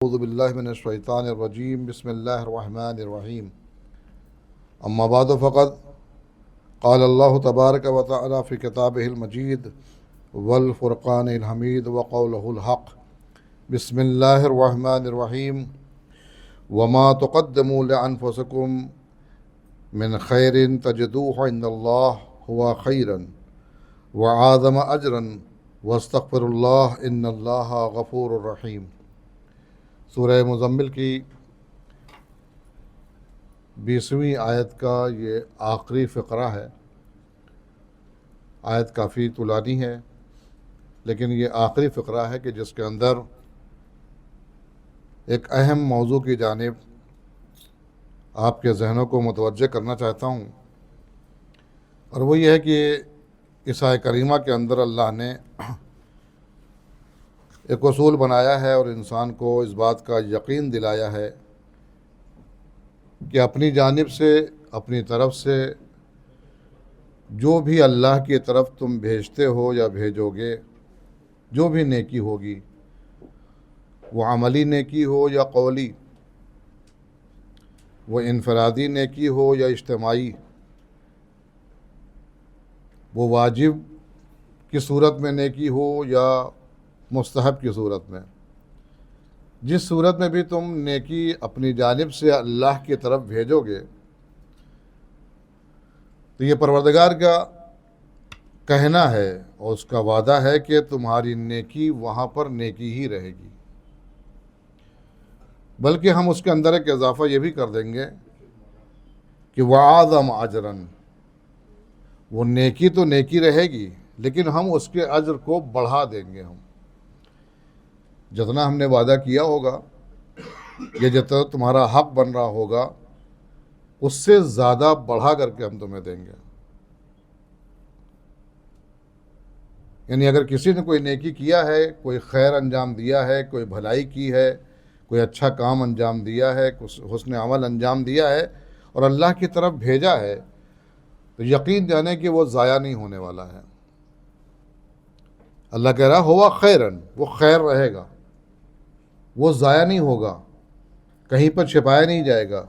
اعوذ باللہ من الشیطان الرجیم بسم اللہ الرحمن الرحیم اما بعد فقد قال اللہ تبارک و تعالی فی کتابہ المجید والفرقان الحمید وقولہ الحق بسم اللہ الرحمن الرحیم وما تقدموا لانفسکم من خیر تجدوہ عند اللہ ہوا خیرا وعظم اجرا واستغفر اللہ ان اللہ غفور الرحیم۔ سورہ مزمل کی 20ویں آیت کا یہ آخری فقرہ ہے۔ آیت کافی طولانی ہے، لیکن یہ آخری فقرہ ہے کہ جس کے اندر ایک اہم موضوع کی جانب آپ کے ذہنوں کو متوجہ کرنا چاہتا ہوں، اور وہ یہ ہے کہ اس آیت کریمہ کے اندر اللہ نے ایک اصول بنایا ہے اور انسان کو اس بات کا یقین دلایا ہے کہ اپنی جانب سے، اپنی طرف سے جو بھی اللہ کی طرف تم بھیجتے ہو یا بھیجو گے، جو بھی نیکی ہوگی، وہ عملی نیکی ہو یا قولی، وہ انفرادی نیکی ہو یا اجتماعی، وہ واجب کی صورت میں نیکی ہو یا مستحب کی صورت میں، جس صورت میں بھی تم نیکی اپنی جانب سے اللہ کی طرف بھیجو گے تو یہ پروردگار کا کہنا ہے اور اس کا وعدہ ہے کہ تمہاری نیکی وہاں پر نیکی ہی رہے گی، بلکہ ہم اس کے اندر ایک اضافہ یہ بھی کر دیں گے کہ وَعَظَمَ اجرًا، وہ نیکی تو نیکی رہے گی لیکن ہم اس کے اجر کو بڑھا دیں گے۔ ہم جتنا ہم نے وعدہ کیا ہوگا یا جتنا تمہارا حق بن رہا ہوگا اس سے زیادہ بڑھا کر کے ہم تمہیں دیں گے۔ یعنی اگر کسی نے کوئی نیکی کیا ہے، کوئی خیر انجام دیا ہے، کوئی بھلائی کی ہے، کوئی اچھا کام انجام دیا ہے، کچھ حسن عمل انجام دیا ہے اور اللہ کی طرف بھیجا ہے، تو یقین جانے کہ وہ ضائع نہیں ہونے والا ہے۔ اللہ کہہ رہا ہوا خیرن، وہ خیر رہے گا، وہ ضائع نہیں ہوگا، کہیں پر چھپایا نہیں جائے گا،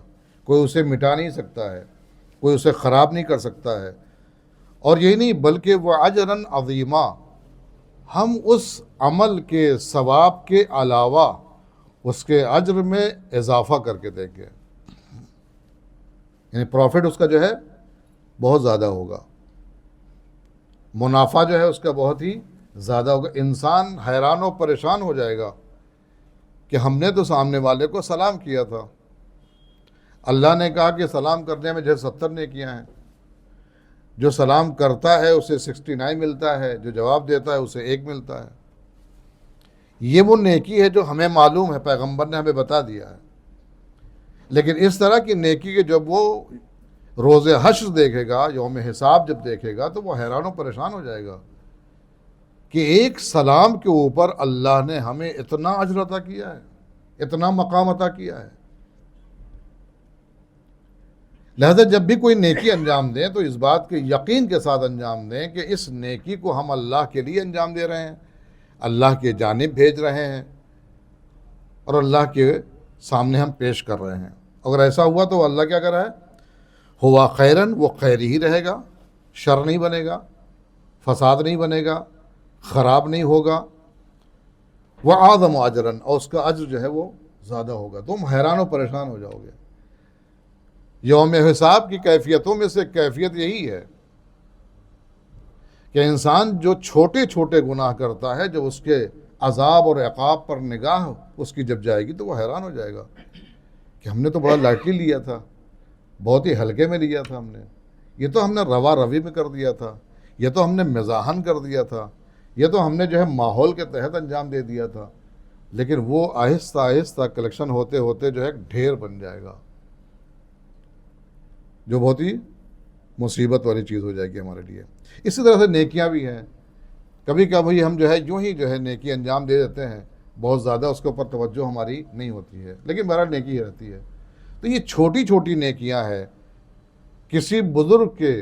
کوئی اسے مٹا نہیں سکتا ہے، کوئی اسے خراب نہیں کر سکتا ہے۔ اور یہی نہیں بلکہ وہ اجرًا عظیما، ہم اس عمل کے ثواب کے علاوہ اس کے اجر میں اضافہ کر کے دیں گے، یعنی پروفٹ اس کا جو ہے بہت زیادہ ہوگا، منافع جو ہے اس کا بہت ہی زیادہ ہوگا۔ انسان حیران و پریشان ہو جائے گا کہ ہم نے تو سامنے والے کو سلام کیا تھا، اللہ نے کہا کہ سلام کرنے میں جو 70 نیکیاں ہیں، جو سلام کرتا ہے اسے 69 ملتا ہے، جو جواب دیتا ہے اسے 1 ملتا ہے۔ یہ وہ نیکی ہے جو ہمیں معلوم ہے، پیغمبر نے ہمیں بتا دیا ہے، لیکن اس طرح کی نیکی کہ جب وہ روز حشر دیکھے گا، یوم حساب جب دیکھے گا تو وہ حیران و پریشان ہو جائے گا کہ ایک سلام کے اوپر اللہ نے ہمیں اتنا اجر عطا کیا ہے، اتنا مقام عطا کیا ہے۔ لہذا جب بھی کوئی نیکی انجام دیں تو اس بات کے یقین کے ساتھ انجام دیں کہ اس نیکی کو ہم اللہ کے لیے انجام دے رہے ہیں، اللہ کی جانب بھیج رہے ہیں اور اللہ کے سامنے ہم پیش کر رہے ہیں۔ اگر ایسا ہوا تو اللہ کیا کر رہا ہے؟ ہوا خیرن، وہ خیر ہی رہے گا، شر نہیں بنے گا، فساد نہیں بنے گا، خراب نہیں ہوگا۔ وَأَعْظَمُ اجرًا، اور اس کا اجر جو ہے وہ زیادہ ہوگا۔ تم حیران و پریشان ہو جاؤ گے۔ یوم حساب کی کیفیتوں میں سے کیفیت یہی ہے کہ انسان جو چھوٹے چھوٹے گناہ کرتا ہے، جب اس کے عذاب اور عقاب پر نگاہ اس کی جب جائے گی تو وہ حیران ہو جائے گا کہ ہم نے تو بڑا لائٹلی لیا تھا، بہت ہی ہلکے میں لیا تھا ہم نے، یہ تو ہم نے روا روی میں کر دیا تھا، یہ تو ہم نے مزاحن کر دیا تھا، یہ تو ہم نے جو ہے ماحول کے تحت انجام دے دیا تھا۔ لیکن وہ آہستہ آہستہ کلیکشن ہوتے ہوتے جو ہے ڈھیر بن جائے گا، جو بہت ہی مصیبت والی چیز ہو جائے گی ہمارے لیے۔ اسی طرح سے نیکیاں بھی ہیں، کبھی کبھی ہم جو ہے یوں ہی جو ہے نیکی انجام دے دیتے ہیں، بہت زیادہ اس کے اوپر توجہ ہماری نہیں ہوتی ہے، لیکن بہرحال نیکی رہتی ہے۔ تو یہ چھوٹی چھوٹی نیکیاں ہیں، کسی بزرگ کے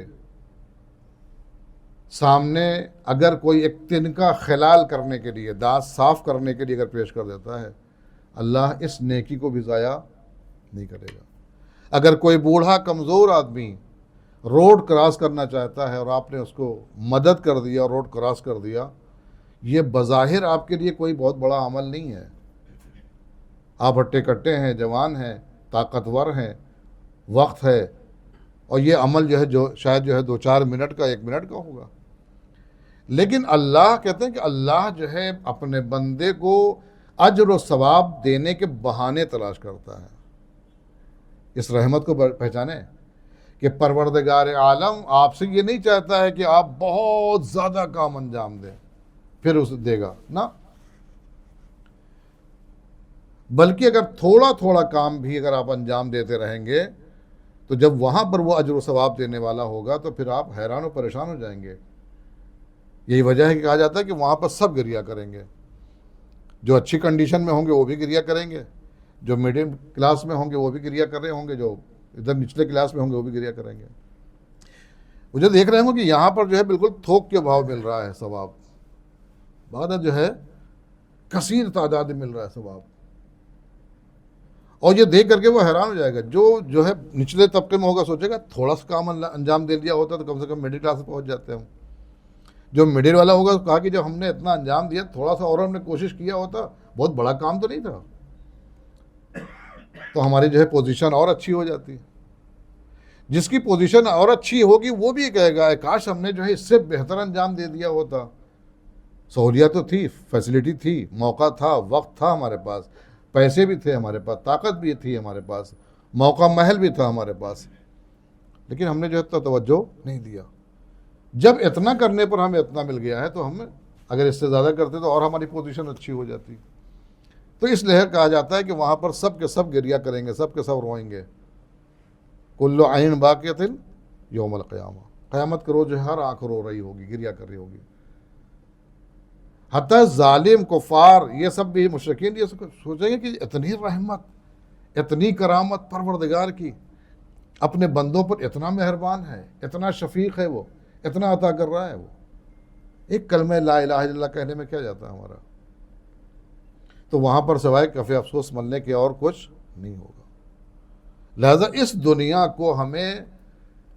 سامنے اگر کوئی ایک تنکا خلال کرنے کے لیے، دانت صاف کرنے کے لیے اگر پیش کر دیتا ہے اللہ اس نیکی کو بھی ضائع نہیں کرے گا۔ اگر کوئی بوڑھا کمزور آدمی روڈ کراس کرنا چاہتا ہے اور آپ نے اس کو مدد کر دیا اور روڈ کراس کر دیا، یہ بظاہر آپ کے لیے کوئی بہت بڑا عمل نہیں ہے۔ آپ ہٹے کٹے ہیں، جوان ہیں، طاقتور ہیں، وقت ہے، اور یہ عمل جو شاید 2-4 منٹ کا 1 منٹ کا ہوگا، لیکن اللہ کہتے ہیں کہ اللہ اپنے بندے کو اجر و ثواب دینے کے بہانے تلاش کرتا ہے۔ اس رحمت کو پہچانے کہ پروردگار عالم آپ سے یہ نہیں چاہتا ہے کہ آپ بہت زیادہ کام انجام دیں پھر اسے دے گا، نہ، بلکہ اگر تھوڑا تھوڑا کام بھی اگر آپ انجام دیتے رہیں گے تو جب وہاں پر وہ اجر و ثواب دینے والا ہوگا تو پھر آپ حیران و پریشان ہو جائیں گے۔ یہی وجہ ہے کہ کہا جاتا ہے کہ وہاں پر سب گریہ کریں گے، جو اچھی کنڈیشن میں ہوں گے وہ بھی گریہ کریں گے، جو میڈیم کلاس میں ہوں گے وہ بھی گریہ کر رہے ہوں گے، جو ادھر نچلے کلاس میں ہوں گے وہ بھی گریہ کریں گے۔ مجھے دیکھ رہے ہوں کہ یہاں پر بالکل تھوک کے بھاؤ مل رہا ہے ثواب، بعد کثیر تعداد میں مل رہا ہے ثواب، اور یہ دیکھ کر کے وہ حیران ہو جائے گا۔ جو نچلے طبقے میں ہوگا سوچے گا تھوڑا سا کام انجام دے دیا ہوتا تو کم سے کم مڈل کلاس میں پہنچ جاتے ہوں۔ جو مڈل والا ہوگا کہا کہ جب ہم نے اتنا انجام دیا تھوڑا سا اور ہم نے کوشش کیا ہوتا، بہت بڑا کام تو نہیں تھا، تو ہماری پوزیشن اور اچھی ہو جاتی۔ جس کی پوزیشن اور اچھی ہوگی وہ بھی کہے گا کاش ہم نے اس سے بہتر انجام دے دیا ہوتا، سہولیت تو تھی، فیسلٹی تھی، موقع تھا، وقت تھا ہمارے پاس، پیسے بھی تھے ہمارے پاس، طاقت بھی تھی ہمارے پاس، موقع محل بھی تھا ہمارے پاس، لیکن ہم نے اتنا توجہ نہیں دیا۔ جب اتنا کرنے پر ہمیں اتنا مل گیا ہے تو ہم اگر اس سے زیادہ کرتے تو اور ہماری پوزیشن اچھی ہو جاتی۔ تو اس لیے کہا جاتا ہے کہ وہاں پر سب کے سب گریہ کریں گے، سب کے سب روئیں گے۔ کل عین باقیۃ یوم القیامہ، قیامت کا روز ہر آنکھ رو رہی ہوگی، گریہ کر رہی ہوگی۔ حتیٰ ظالم، کفار، یہ سب بھی مشرکین یہ سوچیں گے کہ اتنی رحمت، اتنی کرامت پروردگار کی، اپنے بندوں پر اتنا مہربان ہے، اتنا شفیق ہے، وہ اتنا عطا کر رہا ہے۔ وہ ایک کلمہ لا الہ الا اللہ کہنے میں کیا جاتا ہے ہمارا؟ تو وہاں پر سوائے کف افسوس ملنے کے اور کچھ نہیں ہوگا۔ لہذا اس دنیا کو ہمیں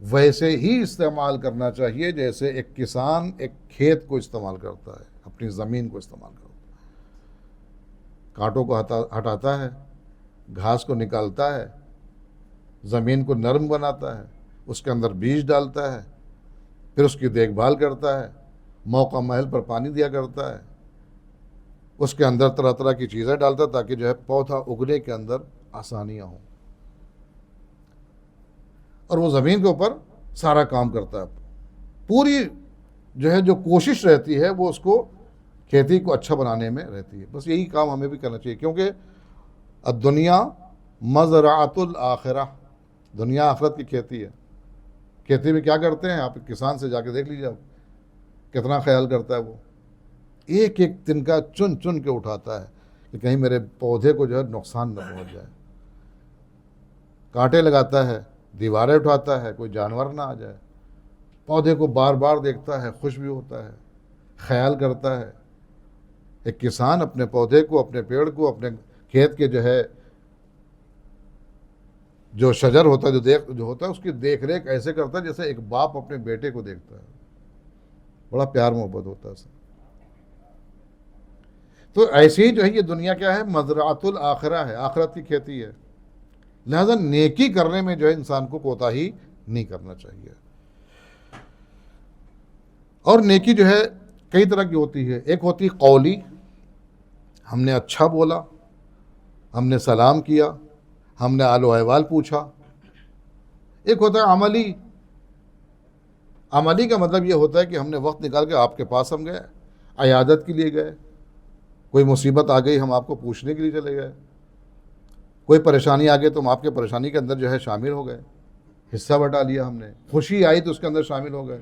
ویسے ہی استعمال کرنا چاہیے جیسے ایک کسان ایک کھیت کو استعمال کرتا ہے، اپنی زمین کو استعمال کرتا ہے، کانٹوں کو ہٹاتا ہے، گھاس کو نکالتا ہے، زمین کو نرم بناتا ہے، اس کے اندر بیج ڈالتا ہے، پھر اس کی دیکھ بھال کرتا ہے، موقع محل پر پانی دیا کرتا ہے، اس کے اندر طرح طرح کی چیزیں ڈالتا ہے تاکہ پودا اگنے کے اندر آسانیاں ہوں، اور وہ زمین کے اوپر سارا کام کرتا ہے۔ پوری جو کوشش رہتی ہے وہ اس کو کھیتی کو اچھا بنانے میں رہتی ہے۔ بس یہی کام ہمیں بھی کرنا چاہیے، کیونکہ الدنیا مزرعۃ الآخرہ، دنیا آخرت کی کھیتی ہے۔ کھیتی میں کیا کرتے ہیں آپ کسان سے جا کے دیکھ لیجیے، آپ کتنا خیال کرتا ہے، وہ ایک ایک دن کا چن چن کے اٹھاتا ہے کہ کہیں میرے پودے کو نقصان نہ پہنچ جائے، کانٹے لگاتا ہے، دیواریں اٹھاتا ہے، کوئی جانور نہ آ جائے، پودے کو بار بار دیکھتا ہے، خوش بھی ہوتا ہے، خیال کرتا ہے۔ ایک کسان اپنے پودے کو، اپنے پیڑ کو، اپنے کھیت کے جو شجر ہوتا ہے، جو ہوتا ہے اس کی دیکھ ریکھ ایسے کرتا ہے جیسے ایک باپ اپنے بیٹے کو دیکھتا ہے، بڑا پیار محبت ہوتا ہے اسے۔ تو ایسے ہی یہ دنیا کیا ہے؟ مزرعۃ الآخرہ ہے، آخرت کی کھیتی ہے۔ لہذا نیکی کرنے میں انسان کو کوتاہی نہیں کرنا چاہیے۔ اور نیکی کئی طرح کی ہوتی ہے۔ ایک ہوتی قولی، ہم نے اچھا بولا، ہم نے سلام کیا، ہم نے حال و احوال پوچھا۔ ایک ہوتا ہے عملی۔ عملی کا مطلب یہ ہوتا ہے کہ ہم نے وقت نکال کے آپ کے پاس ہم گئے، عیادت کے لیے گئے، کوئی مصیبت آ گئی ہم آپ کو پوچھنے کے لیے چلے گئے، کوئی پریشانی آ گئی تو ہم آپ کے پریشانی کے اندر شامل ہو گئے، حصہ بٹا لیا ہم نے، خوشی آئی تو اس کے اندر شامل ہو گئے۔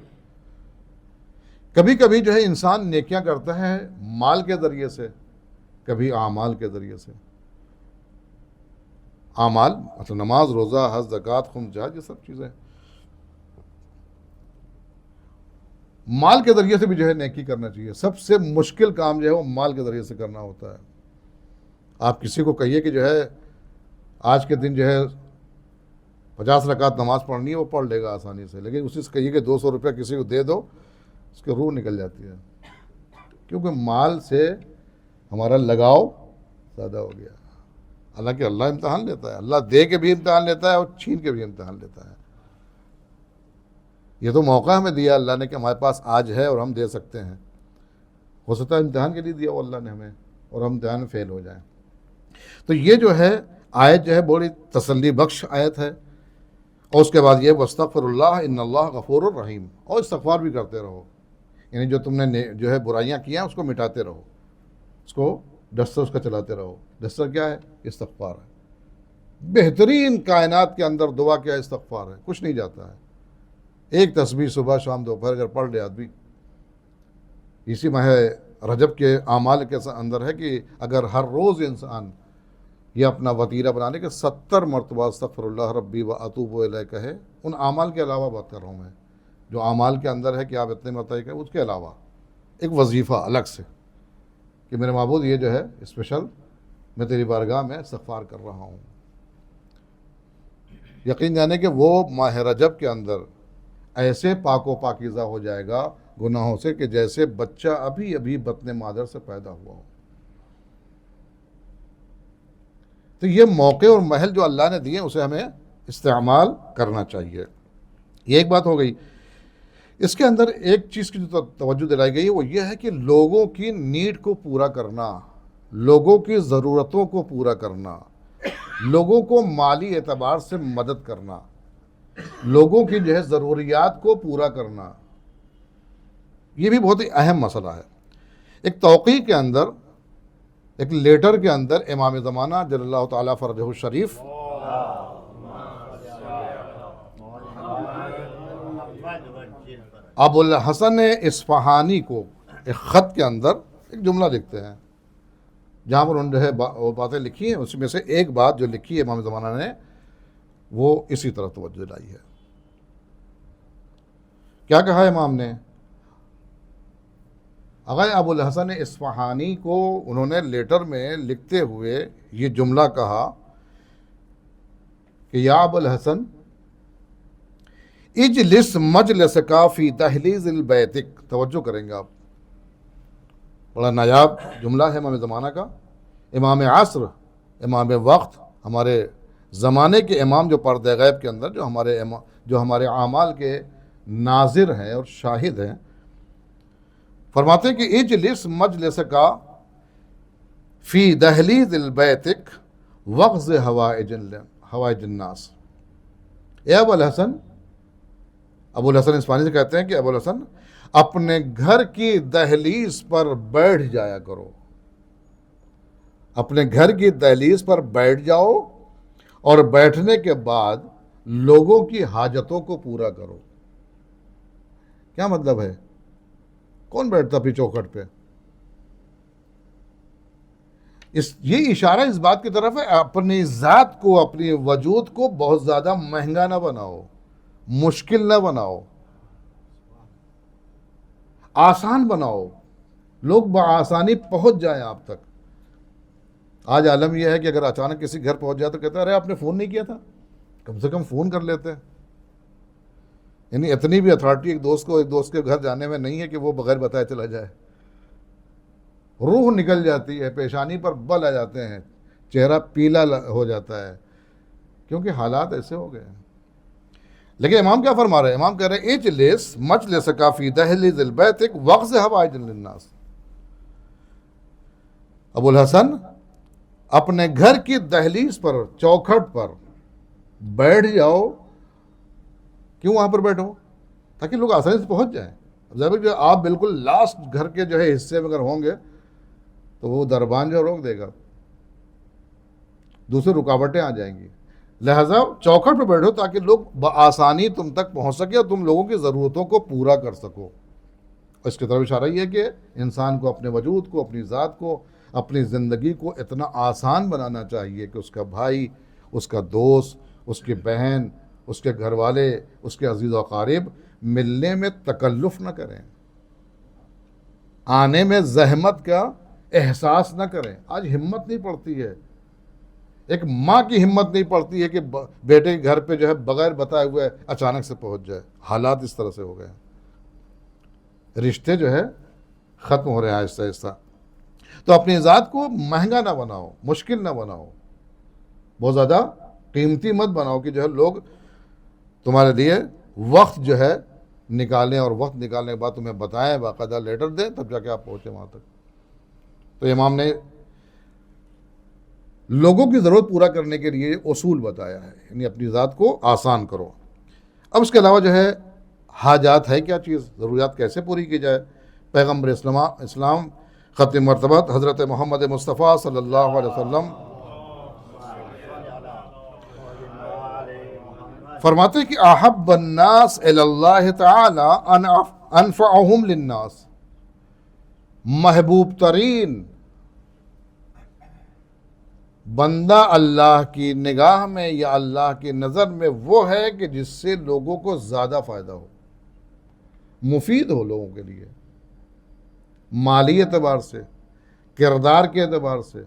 کبھی کبھی انسان نیکیاں کرتا ہے مال کے ذریعے سے، کبھی اعمال کے ذریعے سے۔ اعمال مطلب نماز، روزہ، حج، زکوٰۃ، خمس، جہاد، یہ سب چیزیں۔ مال کے ذریعے سے بھی نیکی کرنا چاہیے۔ سب سے مشکل کام وہ مال کے ذریعے سے کرنا ہوتا ہے۔ آپ کسی کو کہیے کہ جو ہے آج کے دن جو ہے 50 رکعت نماز پڑھنی ہے، وہ پڑھ لے گا آسانی سے، لیکن اسی سے کہیے کہ 200 روپیہ کسی کو دے دو، اس کی روح نکل جاتی ہے، کیونکہ مال سے ہمارا لگاؤ زیادہ ہو گیا۔ حالانکہ اللہ امتحان لیتا ہے، اللہ دے کے بھی امتحان لیتا ہے اور چھین کے بھی امتحان لیتا ہے۔ یہ تو موقع ہمیں دیا اللہ نے کہ ہمارے پاس آج ہے اور ہم دے سکتے ہیں، ہو سکتا ہے امتحان کے لیے دیا وہ اللہ نے ہمیں، اور ہم امتحان میں فیل ہو جائیں۔ تو یہ جو ہے آیت جو ہے بڑی تسلی بخش آیت ہے۔ اور اس کے بعد یہ وَاسْتَغْفِرُ اللَّهَ إِنَّ اللَّهَ غَفُورٌ رَحِيمٌ، اور استغفار بھی کرتے رہو، یعنی جو تم نے جو ہے برائیاں کی ہیں اس کو مٹاتے رہو، اس کو ڈسٹر اس کا چلاتے رہو۔ ڈسٹر کیا ہے؟ استغفار ہے۔ بہترین کائنات کے اندر دعا کیا استغفار ہے، کچھ نہیں جاتا ہے۔ ایک تسبیح صبح شام دوپہر اگر پڑھ لے آدمی، اسی ماہ رجب کے اعمال کے اندر ہے کہ اگر ہر روز انسان یہ اپنا وطیرہ بنا لے کہ 70 مرتبہ استغفر اللہ ربی و اتوب الیہ کہے، ان اعمال کے علاوہ بات کر رہا ہوں میں، جو اعمال کے اندر ہے کہ آپ اتنے مرتبہ کہیں، اس کے علاوہ ایک وظیفہ الگ سے کہ میرے معبود یہ جو ہے اسپیشل میں تیری بارگاہ میں استغفار کر رہا ہوں۔ یقین جانے کہ وہ ماہ رجب کے اندر ایسے پاک و پاکیزہ ہو جائے گا گناہوں سے کہ جیسے بچہ ابھی ابھی بطن مادر سے پیدا ہوا ہو۔ تو یہ موقع اور محل جو اللہ نے دیے اسے ہمیں استعمال کرنا چاہیے۔ یہ ایک بات ہو گئی۔ اس کے اندر ایک چیز کی جو توجہ دلائی گئی وہ یہ ہے کہ لوگوں کی نیڈ کو پورا کرنا، لوگوں کی ضرورتوں کو پورا کرنا، لوگوں کو مالی اعتبار سے مدد کرنا، لوگوں کی جو ہے ضروریات کو پورا کرنا، یہ بھی بہت ہی اہم مسئلہ ہے۔ ایک توقیع کے اندر، ایک لیٹر کے اندر امام زمانہ جل اللہ تعالیٰ فرجہ الشریف ابو الحسن اصفہانی کو ایک خط کے اندر ایک جملہ لکھتے ہیں، جہاں پر انہوں نے وہ باتیں لکھی ہیں، اس میں سے ایک بات جو لکھی ہے امام زمانہ نے وہ اسی طرح توجہ دلائی ہے۔ کیا کہا امام نے؟ اگر ابو الحسن اصفہانی کو انہوں نے لیٹر میں لکھتے ہوئے یہ جملہ کہا کہ یا ابو الحسن اجلس مجلسک فی دہلیز البیتک، توجہ کریں گے آپ، بڑا نایاب جملہ ہے امام زمانہ کا، امام عصر، امام وقت، ہمارے زمانے کے امام جو پردہ غیب کے اندر جو ہمارے اعمال کے ناظر ہیں اور شاہد ہیں، فرماتے ہیں کہ اجلس مجلسک فی دہلیز البیتک وغز حوائج الناس۔ اے ابو الحسن، ابو الحسن اصفہانی سے کہتے ہیں کہ ابو الحسن اپنے گھر کی دہلیز پر بیٹھ جایا کرو، اپنے گھر کی دہلیز پر بیٹھ جاؤ اور بیٹھنے کے بعد لوگوں کی حاجتوں کو پورا کرو۔ کیا مطلب ہے؟ کون بیٹھتا پھر چوکھٹ پہ؟ یہ اشارہ اس بات کی طرف ہے اپنی ذات کو، اپنی وجود کو بہت زیادہ مہنگا نہ بناؤ، مشکل نہ بناؤ، آسان بناؤ، لوگ بآسانی پہنچ جائیں آپ تک۔ آج عالم یہ ہے کہ اگر اچانک کسی گھر پہنچ جائے تو کہتا ہے ارے آپ نے فون نہیں کیا تھا، کم سے کم فون کر لیتے۔ یعنی اتنی بھی اتھارٹی ایک دوست کے گھر جانے میں نہیں ہے کہ وہ بغیر بتائے چلا جائے۔ روح نکل جاتی ہے، پیشانی پر بل آ جاتے ہیں، چہرہ پیلا ہو جاتا ہے، کیونکہ حالات ایسے ہو گئے ہیں۔ لیکن امام کیا فرما رہے ہیں؟ امام کہہ رہے ہیں اجلس مجلسک فی دہلیز البیتک وغز حوائج الناس۔ ابو الحسن اپنے گھر کی دہلیز پر، چوکھٹ پر بیٹھ جاؤ۔ کیوں وہاں پر بیٹھو؟ تاکہ لوگ آسانی سے پہنچ جائیں۔ ظاہر جو آپ بالکل لاسٹ گھر کے جو ہے حصے میں اگر ہوں گے تو وہ دربان جو روک دے گا، دوسری رکاوٹیں آ جائیں گی۔ لہذا چوکھٹ پہ بیٹھو تاکہ لوگ بآسانی تم تک پہنچ سکے اور تم لوگوں کی ضرورتوں کو پورا کر سکو۔ اس کی طرف اشارہ یہ ہے کہ انسان کو اپنے وجود کو، اپنی ذات کو، اپنی زندگی کو اتنا آسان بنانا چاہیے کہ اس کا بھائی، اس کا دوست، اس کی بہن، اس کے گھر والے، اس کے عزیز و اقارب ملنے میں تکلف نہ کریں، آنے میں زحمت کا احساس نہ کریں. آج ہمت نہیں پڑتی ہے, ایک ماں کی ہمت نہیں پڑتی ہے کہ بیٹے کے گھر پہ جو ہے بغیر بتائے ہوئے اچانک سے پہنچ جائے. حالات اس طرح سے ہو گئے ہیں, رشتے جو ہے ختم ہو رہے ہیں آہستہ آہستہ. تو اپنی ذات کو مہنگا نہ بناؤ, مشکل نہ بناؤ, بہت زیادہ قیمتی مت بناؤ کہ جو ہے لوگ تمہارے لیے وقت جو ہے نکالیں, اور وقت نکالنے کے بعد تمہیں بتائیں, باقاعدہ لیٹر دیں, تب جا کے آپ پہنچے وہاں تک. تو امام نے لوگوں کی ضرورت پورا کرنے کے لیے اصول بتایا ہے, یعنی اپنی ذات کو آسان کرو. اب اس کے علاوہ جو ہے حاجات ہے کیا چیز, ضروریات کیسے پوری کی جائے. پیغمبر اسلام ختم مرتبت حضرت محمد مصطفیٰ صلی اللہ علیہ وسلم فرماتے ہیں کہ احب الناس الی اللہ تعالی انفعہم للناس, محبوب ترین بندہ اللہ کی نگاہ میں یا اللہ کی نظر میں وہ ہے کہ جس سے لوگوں کو زیادہ فائدہ ہو, مفید ہو لوگوں کے لیے, مالی اعتبار سے, کردار کے اعتبار سے,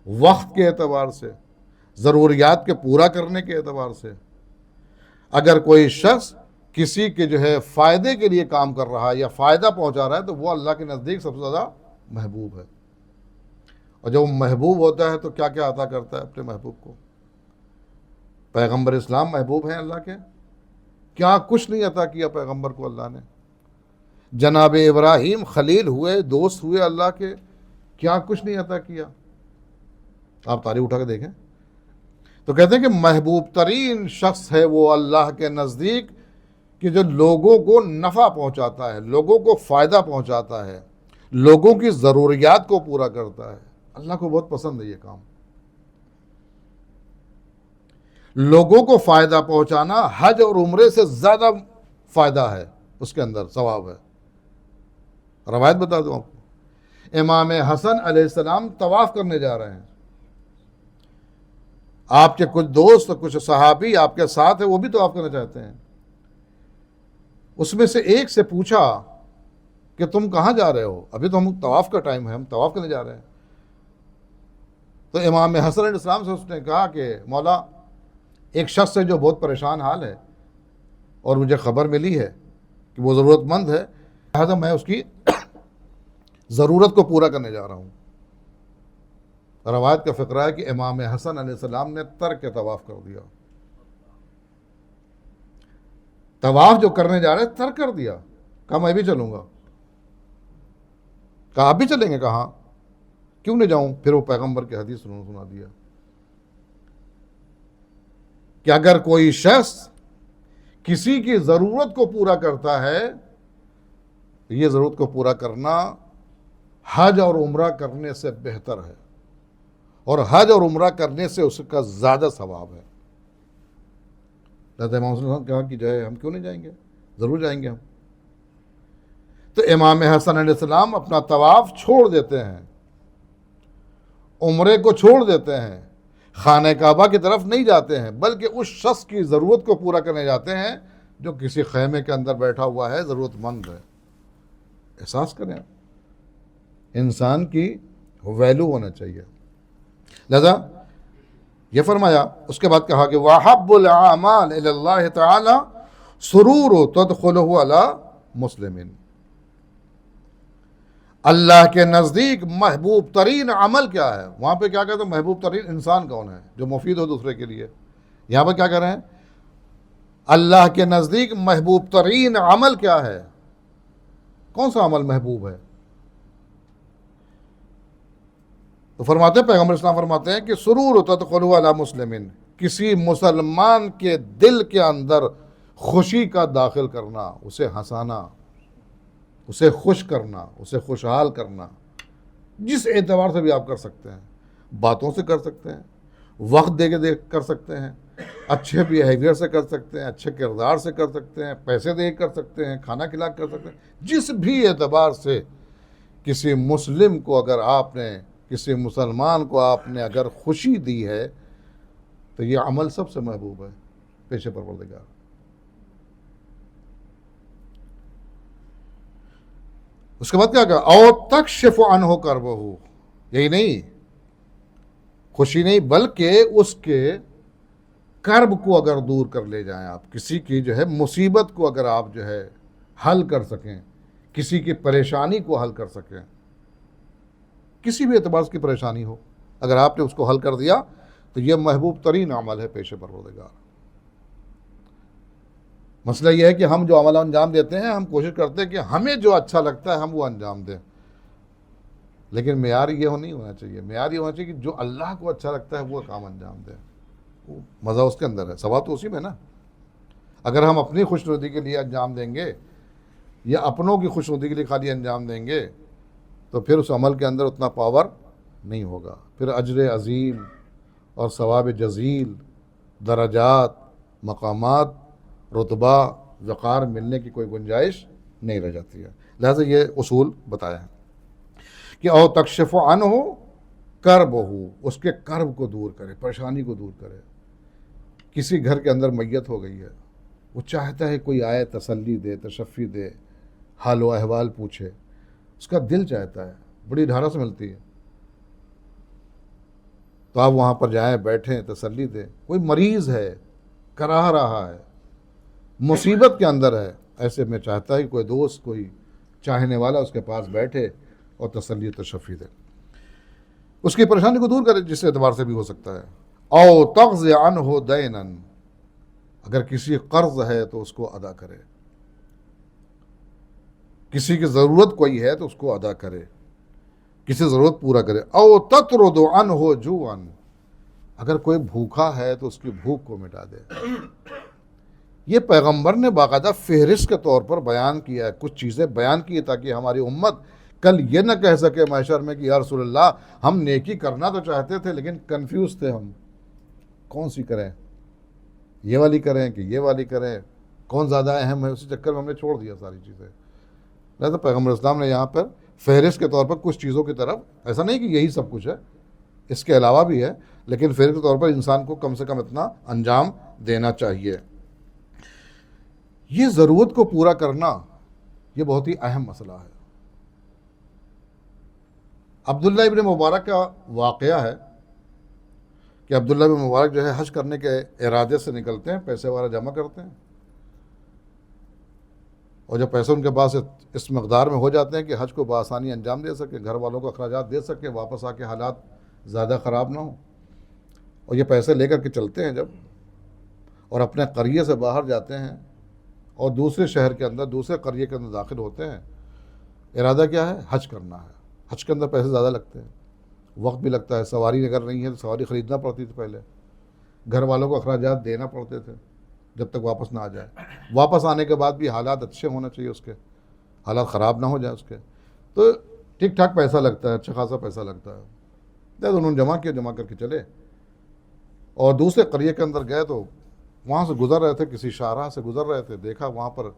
وقت کے اعتبار سے, ضروریات کے پورا کرنے کے اعتبار سے. اگر کوئی شخص کسی کے جو ہے فائدے کے لیے کام کر رہا ہے یا فائدہ پہنچا رہا ہے تو وہ اللہ کے نزدیک سب سے زیادہ محبوب ہے. اور جب وہ محبوب ہوتا ہے تو کیا کیا عطا کرتا ہے اپنے محبوب کو. پیغمبر اسلام محبوب ہیں اللہ کے, کیا کچھ نہیں عطا کیا پیغمبر کو اللہ نے. جناب ابراہیم خلیل ہوئے, دوست ہوئے اللہ کے, کیا کچھ نہیں عطا کیا. آپ تاریخ اٹھا کے دیکھیں تو کہتے ہیں کہ محبوب ترین شخص ہے وہ اللہ کے نزدیک کہ جو لوگوں کو نفع پہنچاتا ہے, لوگوں کو فائدہ پہنچاتا ہے, لوگوں کی ضروریات کو پورا کرتا ہے. اللہ کو بہت پسند ہے یہ کام. لوگوں کو فائدہ پہنچانا حج اور عمرے سے زیادہ فائدہ ہے, اس کے اندر ثواب ہے. روایت بتا دوں آپ کو, امام حسن علیہ السلام طواف کرنے جا رہے ہیں, آپ کے کچھ دوست اور کچھ صحابی آپ کے ساتھ ہیں, وہ بھی طواف کرنا چاہتے ہیں. اس میں سے ایک سے پوچھا کہ تم کہاں جا رہے ہو, ابھی تو ہم طواف کا ٹائم ہے, ہم طواف کرنے جا رہے ہیں. تو امام حسن علیہ السلام سے اس نے کہا کہ مولا, ایک شخص ہے جو بہت پریشان حال ہے اور مجھے خبر ملی ہے کہ وہ ضرورت مند ہے, لہٰذا میں اس کی ضرورت کو پورا کرنے جا رہا ہوں. روایت کا فقرہ ہے کہ امام حسن علیہ السلام نے ترک طواف کر دیا. طواف جو کرنے جا رہے ترک کر دیا, کہا میں بھی چلوں گا. کہا آپ بھی چلیں گے, کہا کیوں نہیں جاؤں. پھر وہ پیغمبر کی حدیث سنا دیا کہ اگر کوئی شخص کسی کی ضرورت کو پورا کرتا ہے تو یہ ضرورت کو پورا کرنا حج اور عمرہ کرنے سے بہتر ہے, اور حج اور عمرہ کرنے سے اس کا زیادہ ثواب ہے. حضرت امام حسن نے کہا کہ جو ہے ہم کیوں نہیں جائیں گے, ضرور جائیں گے ہم. تو امام حسن علیہ السلام اپنا طواف چھوڑ دیتے ہیں, عمرے کو چھوڑ دیتے ہیں, خانہ کعبہ کی طرف نہیں جاتے ہیں, بلکہ اس شخص کی ضرورت کو پورا کرنے جاتے ہیں جو کسی خیمے کے اندر بیٹھا ہوا ہے, ضرورت مند ہے. احساس کریں, انسان کی ویلو ہونا چاہیے. لہذا یہ فرمایا, اس کے بعد کہا کہ وَحَبُّ الْأَعْمَالِ إِلَى اللَّهِ تَعَالَى سُرُورُ تَدْخُلُهُ عَلَى مُسْلِمٍ. اللہ کے نزدیک محبوب ترین عمل کیا ہے. وہاں پہ کیا کہتے ہیں محبوب ترین انسان کون ہے جو مفید ہو دوسرے کے لیے. یہاں پہ کیا کہہ رہے ہیں, اللہ کے نزدیک محبوب ترین عمل کیا ہے, کون سا عمل محبوب ہے. تو فرماتے ہیں پیغمبر اسلام فرماتے ہیں کہ سرور تدخلوا علی مسلمین, کسی مسلمان کے دل کے اندر خوشی کا داخل کرنا, اسے ہنسانا, اسے خوش کرنا, اسے خوشحال کرنا. جس اعتبار سے بھی آپ کر سکتے ہیں, باتوں سے کر سکتے ہیں, وقت دے کے کر سکتے ہیں, اچھے بیہیویئر سے کر سکتے ہیں, اچھے کردار سے کر سکتے ہیں, پیسے دے کے کر سکتے ہیں, کھانا کھلا کے کر سکتے ہیں. جس بھی اعتبار سے کسی مسلم کو اگر آپ نے, کسی مسلمان کو آپ نے اگر خوشی دی ہے تو یہ عمل سب سے محبوب ہے پیش پروردگار. اس کے بعد کیا کہا, او تکشف عنہ کربہ, یہی نہیں، خوشی نہیں، بلکہ اس کے کرب کو اگر دور کر لے جائیں آپ، کسی کی جو ہے مصیبت کو اگر آپ جو ہے حل کر سکیں، کسی کی پریشانی کو حل کر سکیں، کسی بھی اعتبار کی پریشانی ہو، اگر آپ نے اس کو حل کر دیا تو یہ محبوب ترین عمل ہے پیش پروردگار۔ مسئلہ یہ ہے کہ ہم جو عمل انجام دیتے ہیں، ہم کوشش کرتے ہیں کہ ہمیں جو اچھا لگتا ہے ہم وہ انجام دیں، لیکن معیار یہ نہیں ہونا چاہیے، معیار یہ ہونا چاہیے کہ جو اللہ کو اچھا لگتا ہے وہ کام انجام دیں، مزہ اس کے اندر ہے، ثواب تو اسی میں نا۔ اگر ہم اپنی خوش ندی کے لیے انجام دیں گے یا اپنوں کی خوش ندی کے لیے خالی انجام دیں گے تو پھر اس عمل کے اندر اتنا پاور نہیں ہوگا، پھر اجر عظیم اور ثواب جزیل، درجات، مقامات، رتبہ، وقار ملنے کی کوئی گنجائش نہیں رہ جاتی ہے۔ لہذا یہ اصول بتایا ہے کہ او تکشف عنہ کرب ہو، اس کے کرب کو دور کرے، پریشانی کو دور کرے۔ کسی گھر کے اندر میت ہو گئی ہے، وہ چاہتا ہے کوئی آئے تسلی دے، تشفی دے، حال و احوال پوچھے، اس کا دل چاہتا ہے، بڑی ڈھارس ملتی ہے، تو آپ وہاں پر جائیں، بیٹھیں، تسلی دیں۔ کوئی مریض ہے، کراہ رہا ہے، مصیبت کے اندر ہے، ایسے میں چاہتا ہے کہ کوئی دوست، کوئی چاہنے والا اس کے پاس بیٹھے اور تسلی و تشفی دے، اس کی پریشانی کو دور کرے، جس اعتبار سے بھی ہو سکتا ہے۔ او تغض عنہ دینا، اگر کسی قرض ہے تو اس کو ادا کرے، کسی کی ضرورت کوئی ہے تو اس کو ادا کرے، کسی ضرورت پورا کرے۔ او تطرد عنہ جوعا، اگر کوئی بھوکا ہے تو اس کی بھوک کو مٹا دے۔ یہ پیغمبر نے باقاعدہ فہرست کے طور پر بیان کیا ہے، کچھ چیزیں بیان کی تاکہ ہماری امت کل یہ نہ کہہ سکے محشر میں کہ یا رسول اللہ ہم نیکی کرنا تو چاہتے تھے لیکن کنفیوز تھے، ہم کون سی کریں، یہ والی کریں کہ یہ والی کریں، کون زیادہ اہم ہے، اسی چکر میں ہم نے چھوڑ دیا ساری چیزیں۔ لہٰذا پیغمبر اسلام نے یہاں پر فہرست کے طور پر کچھ چیزوں کی طرف، ایسا نہیں کہ یہی سب کچھ ہے، اس کے علاوہ بھی ہے، لیکن فہرست کے طور پر انسان کو کم سے کم اتنا انجام دینا چاہیے۔ یہ ضرورت کو پورا کرنا یہ بہت ہی اہم مسئلہ ہے۔ عبداللہ ابن مبارک کا واقعہ ہے کہ عبداللہ ابن مبارک جو ہے حج کرنے کے ارادے سے نکلتے ہیں، پیسے وغیرہ جمع کرتے ہیں، اور جب پیسے ان کے پاس اس مقدار میں ہو جاتے ہیں کہ حج کو بآسانی انجام دے سکے، گھر والوں کو اخراجات دے سکے، واپس آ کے حالات زیادہ خراب نہ ہوں، اور یہ پیسے لے کر کے چلتے ہیں جب، اور اپنے قریے سے باہر جاتے ہیں اور دوسرے شہر کے اندر، دوسرے قریے کے اندر داخل ہوتے ہیں، ارادہ کیا ہے؟ حج کرنا ہے۔ حج کے اندر پیسے زیادہ لگتے ہیں، وقت بھی لگتا ہے، سواری اگر نہیں ہے تو سواری خریدنا پڑتی تھی پہلے، گھر والوں کو اخراجات دینا پڑتے تھے جب تک واپس نہ آ جائے، واپس آنے کے بعد بھی حالات اچھے ہونا چاہیے، اس کے حالات خراب نہ ہو جائیں اس کے، تو ٹھیک ٹھاک پیسہ لگتا ہے، اچھا خاصا پیسہ لگتا ہے۔ جب انہوں نے جمع کیا، جمع کر کے چلے اور دوسرے قریے کے اندر گئے تو وہاں سے گزر رہے تھے، کسی شاہراہ سے گزر رہے تھے، دیکھا وہاں پر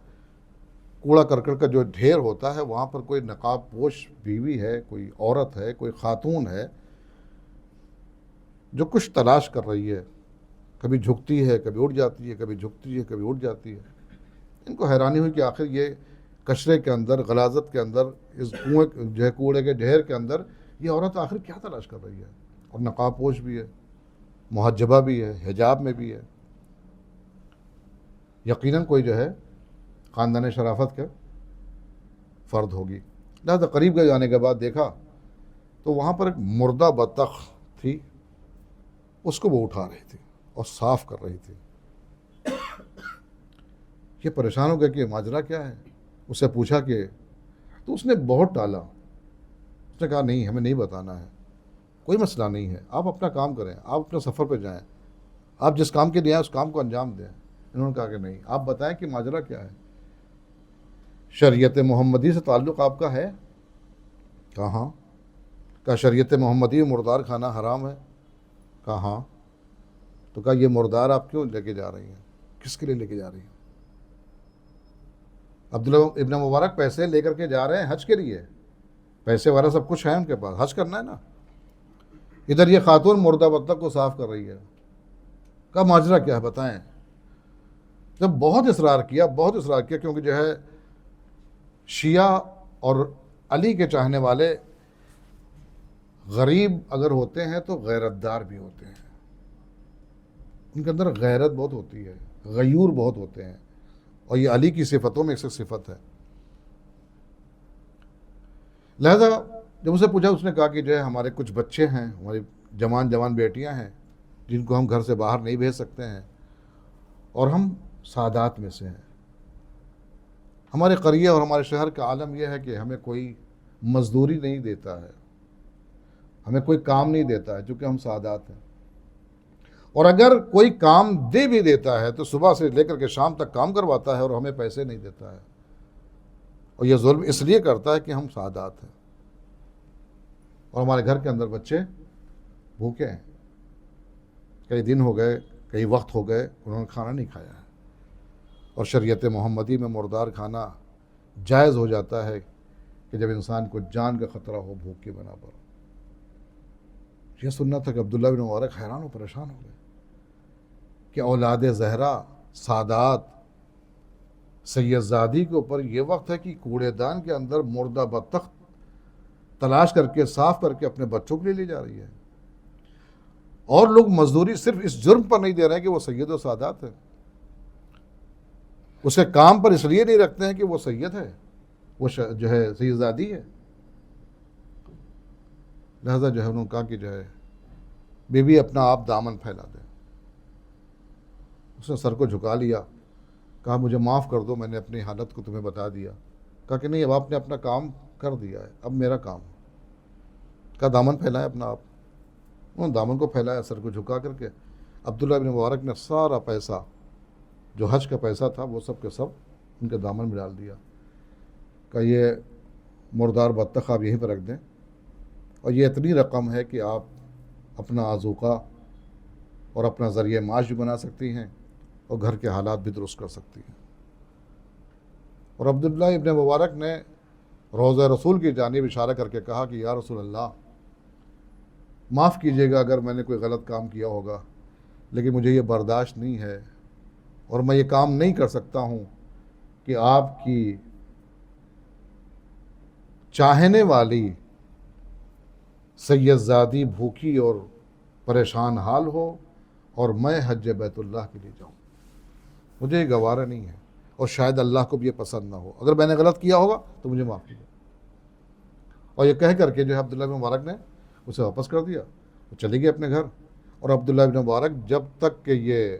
کوڑا کرکٹ کا جو ڈھیر ہوتا ہے، وہاں پر کوئی نقاب پوش بیوی ہے، کوئی عورت ہے، کوئی خاتون ہے جو کچھ تلاش کر رہی ہے، کبھی جھکتی ہے، کبھی اٹھ جاتی ہے، کبھی جھکتی ہے، کبھی اٹھ جاتی ہے۔ ان کو حیرانی ہوئی کہ آخر یہ کچرے کے اندر، غلاظت کے اندر، اس کنویں جو ہے کوڑے کے ڈھیر کے اندر یہ عورت آخر کیا تلاش کر رہی ہے، اور نقاب پوش بھی ہے، محجبہ بھی ہے، حجاب میں بھی ہے، یقیناً کوئی جو ہے خاندان شرافت کا فرد ہوگی۔ لہذا قریب گئے، جانے کے بعد دیکھا تو وہاں پر ایک مردہ بطخ تھی، اس کو وہ اٹھا رہی تھی اور صاف کر رہی تھی۔ یہ پریشان ہو گیا کہ ماجرا کیا ہے، اس سے پوچھا کہ، تو اس نے بہت ٹالا، اس نے کہا نہیں، ہمیں نہیں بتانا ہے، کوئی مسئلہ نہیں ہے، آپ اپنا کام کریں، آپ اپنے سفر پہ جائیں، آپ جس کام کے لیے آئیں اس کام کو انجام دیں۔ انہوں نے کہا کہ نہیں، آپ بتائیں کہ ماجرا کیا ہے، شریعت محمدی سے تعلق آپ کا ہے؟ کہا ہاں۔ کہا شریعت محمدی مردار کھانا حرام ہے؟ کہا ہاں۔ تو کہا یہ مردار آپ کیوں لے کے جا رہی ہیں، کس کے لیے لے کے جا رہی ہیں؟ عبداللہ ابن مبارک پیسے لے کر کے جا رہے ہیں حج کے لیے، پیسے والا سب کچھ ہے ان کے پاس، حج کرنا ہے نا۔ ادھر یہ خاتون مردہ بطخ کو صاف کر رہی ہے۔ کہا ماجرا کیا ہے بتائیں۔ جب بہت اصرار کیا کیونکہ جو ہے شیعہ اور علی کے چاہنے والے غریب اگر ہوتے ہیں تو غیرت دار بھی ہوتے ہیں، ان کے اندر غیرت بہت ہوتی ہے، غیور بہت ہوتے ہیں، اور یہ علی کی صفتوں میں ایک صفت ہے۔ لہذا جب اسے پوچھا، اس نے کہا کہ جو ہے ہمارے کچھ بچے ہیں، ہماری جوان بیٹیاں ہیں جن کو ہم گھر سے باہر نہیں بھیج سکتے ہیں، اور ہم سادات میں سے ہیں۔ ہمارے قریے اور ہمارے شہر کا عالم یہ ہے کہ ہمیں کوئی مزدوری نہیں دیتا ہے، ہمیں کوئی کام نہیں دیتا ہے، چونکہ ہم سادات ہیں، اور اگر کوئی کام دے بھی دیتا ہے تو صبح سے لے کر کے شام تک کام کرواتا ہے اور ہمیں پیسے نہیں دیتا ہے، اور یہ ظلم اس لیے کرتا ہے کہ ہم سادات ہیں اور ہمارے گھر کے اندر بچے بھوکے ہیں، کئی دن ہو گئے، کئی وقت ہو گئے انہوں نے کھانا نہیں کھایا ہے، اور شریعت محمدی میں مردار کھانا جائز ہو جاتا ہے کہ جب انسان کو جان کا خطرہ ہو بھوک کے بنا پر۔ یہ سننا تھا کہ عبداللہ بن مبارک حیران و پریشان ہو گئے کہ اولاد زہرا، سادات، سید زادی کے اوپر یہ وقت ہے کہ کوڑے دان کے اندر مردہ بطخ تلاش کر کے صاف کر کے اپنے بچوں کے لیے لی جا رہی ہے، اور لوگ مزدوری صرف اس جرم پر نہیں دے رہے ہیں کہ وہ سید و سادات ہے، اسے کام پر اس لیے نہیں رکھتے ہیں کہ وہ سید ہے، وہ جو ہے سید زادی ہے۔ لہذا جو ہے انہوں نے کہا کہ جو ہے بی بی اپنا آپ دامن پھیلا دے۔ اس نے سر کو جھکا لیا، کہا مجھے معاف کر دو، میں نے اپنی حالت کو تمہیں بتا دیا۔ کہا کہ نہیں، اب آپ نے اپنا کام کر دیا ہے، اب میرا کام ہے۔ کہا دامن پھیلائے اپنا آپ۔ انہوں نے دامن کو پھیلایا سر کو جھکا کر کے۔ عبداللہ بن مبارک نے سارا پیسہ جو حج کا پیسہ تھا وہ سب کے سب ان کے دامن میں ڈال دیا۔ کہ یہ مردار بطخ آپ یہیں پہ رکھ دیں، اور یہ اتنی رقم ہے کہ آپ اپنا آذوقہ اور اپنا ذریعہ معاش بھی بنا سکتی ہیں اور گھر کے حالات بھی درست کر سکتی ہیں۔ اور عبداللہ ابن مبارک نے روضہ رسول کی جانب اشارہ کر کے کہا کہ یا رسول اللہ، معاف کیجیے گا اگر میں نے کوئی غلط کام کیا ہوگا، لیکن مجھے یہ برداشت نہیں ہے اور میں یہ کام نہیں کر سکتا ہوں کہ آپ کی چاہنے والی سید زادی بھوکی اور پریشان حال ہو اور میں حج بیت اللہ کے لیے جاؤں، مجھے یہ گوارا نہیں ہے، اور شاید اللہ کو بھی یہ پسند نہ ہو، اگر میں نے غلط کیا ہوگا تو مجھے معاف کیجیے۔ اور یہ کہہ کر کے جو ہے عبداللہ بن مبارک نے اسے واپس کر دیا، وہ چلے گئے اپنے گھر۔ اور عبداللہ بن مبارک جب تک کہ یہ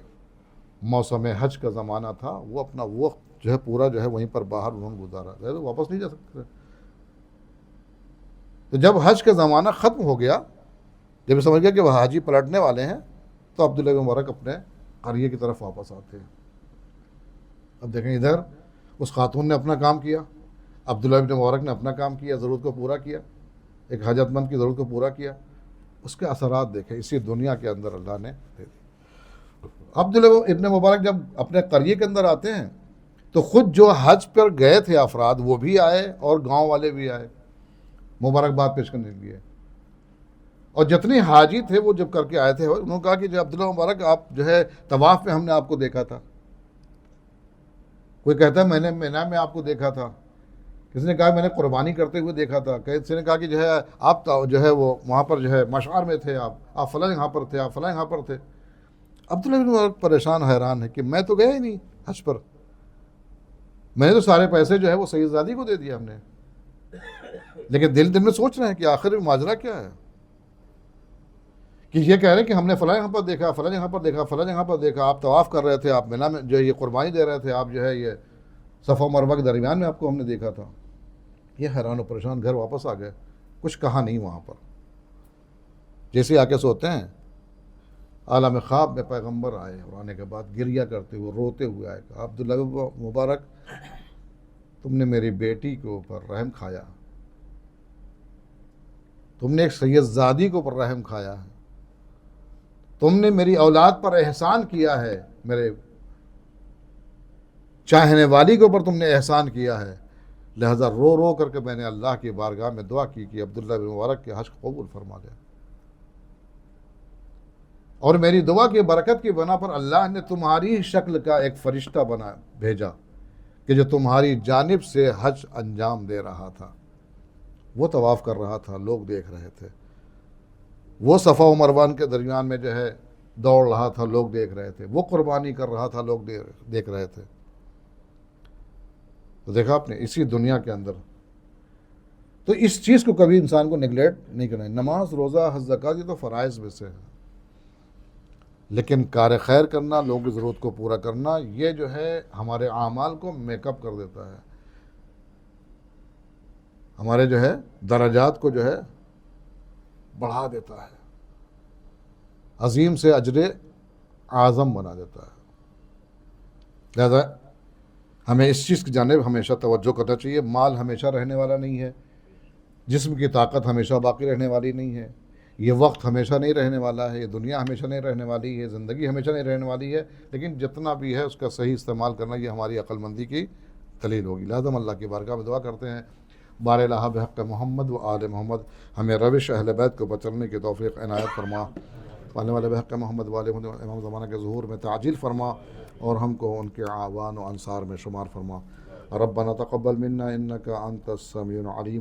موسم حج کا زمانہ تھا وہ اپنا وقت جو ہے پورا جو ہے وہیں پر باہر انہوں نے گزارا، تو واپس نہیں جا سکتے۔ تو جب حج کا زمانہ ختم ہو گیا، جب سمجھ گیا کہ وہ حاجی پلٹنے والے ہیں، تو عبداللہ بن مبارک اپنے قریے کی طرف واپس آتے ہیں۔ اب دیکھیں ادھر اس خاتون نے اپنا کام کیا، عبداللہ بن مبارک نے اپنا کام کیا، ضرورت کو پورا کیا، ایک حاجت مند کی ضرورت کو پورا کیا، اس کے اثرات دیکھیں اسی دنیا کے اندر اللہ نے دے دی۔ عبداللہ ابن مبارک جب اپنے قریے کے اندر آتے ہیں تو خود جو حج پر گئے تھے افراد وہ بھی آئے اور گاؤں والے بھی آئے مبارکباد پیش کرنے کے لیے، اور جتنے حاجی تھے وہ جب کر کے آئے تھے انہوں نے کہا کہ جو عبداللہ مبارک آپ جو ہے طواف میں ہم نے آپ کو دیکھا تھا، کوئی کہتا ہے میں نے مینا میں آپ کو دیکھا تھا، کسی نے کہا میں نے قربانی کرتے ہوئے دیکھا تھا، کسی نے کہا کہ جو ہے آپ جو ہے وہ وہاں پر جو ہے مشعر میں تھے، آپ فلاں یہاں پر تھے، آپ فلاں یہاں پر تھے۔ عبداللہ بن مبارک پریشان حیران ہے کہ میں تو گیا ہی نہیں حج پر، میں نے تو سارے پیسے جو ہے وہ سید زادی کو دے دیا ہم نے، لیکن دل میں سوچ رہے ہیں کہ آخر میں ماجرا کیا ہے، کہ یہ کہہ رہے ہیں کہ ہم نے فلاں یہاں پر دیکھا، فلاں یہاں پر دیکھا، فلاں یہاں پر دیکھا، آپ طواف کر رہے تھے، آپ مینا میں جو ہے یہ قربانی دے رہے تھے، آپ جو ہے یہ صفا و مروہ کے درمیان میں آپ کو ہم نے دیکھا تھا۔ یہ حیران و پریشان گھر واپس آ گئے، کچھ کہا نہیں وہاں پر، جیسے آ کے سوتے ہیں عالم خواب میں پیغمبر آئے، اور آنے کے بعد گریہ کرتے ہوئے روتے ہوئے آئے، کہا عبداللہ مبارک تم نے میری بیٹی کے اوپر رحم کھایا، تم نے ایک سید زادی کے اوپر رحم کھایا ہے، تم نے میری اولاد پر احسان کیا ہے، میرے چاہنے والی کے اوپر تم نے احسان کیا ہے، لہذا رو رو کر کے میں نے اللہ کی بارگاہ میں دعا کی کہ عبداللہ بن مبارک کے حج قبول فرما دے، اور میری دعا کی برکت کی بنا پر اللہ نے تمہاری شکل کا ایک فرشتہ بھیجا کہ جو تمہاری جانب سے حج انجام دے رہا تھا، وہ طواف کر رہا تھا، لوگ دیکھ رہے تھے، وہ صفا و مروان کے درمیان میں جو ہے دوڑ رہا تھا، لوگ دیکھ رہے تھے، وہ قربانی کر رہا تھا، لوگ دیکھ رہے تھے. تو دیکھا آپ نے اسی دنیا کے اندر. تو اس چیز کو کبھی انسان کو نگلیکٹ نہیں کرنا ہے. نماز، روزہ، حج، زکوٰۃ یہ تو فرائض میں سے ہے، لیکن کار خیر کرنا، لوگوں کی ضرورت کو پورا کرنا، یہ جو ہے ہمارے اعمال کو میک اپ کر دیتا ہے، ہمارے جو ہے درجات کو جو ہے بڑھا دیتا ہے، عظیم سے اجر اعظم بنا دیتا ہے. لہذا ہمیں اس چیز کی جانب ہمیشہ توجہ کرنا چاہیے. مال ہمیشہ رہنے والا نہیں ہے، جسم کی طاقت ہمیشہ باقی رہنے والی نہیں ہے، یہ وقت ہمیشہ نہیں رہنے والا ہے، یہ دنیا ہمیشہ نہیں رہنے والی ہے، زندگی ہمیشہ نہیں رہنے والی ہے. لیکن جتنا بھی ہے اس کا صحیح استعمال کرنا یہ ہماری عقل مندی کی دلیل ہوگی. لہذا ہم اللہ کی بارگاہ میں دعا کرتے ہیں بار الہ بحق محمد و آل محمد ہمیں روش اہل بیت کو بچلنے کی توفیق عنایت فرما. آنے والے بحق محمد و آل محمد امام زمانہ کے ظہور میں تعجیل فرما اور ہم کو ان کے اعوان و انصار میں شمار فرما. ربنا تقبل منا انک انت السمیع العلیم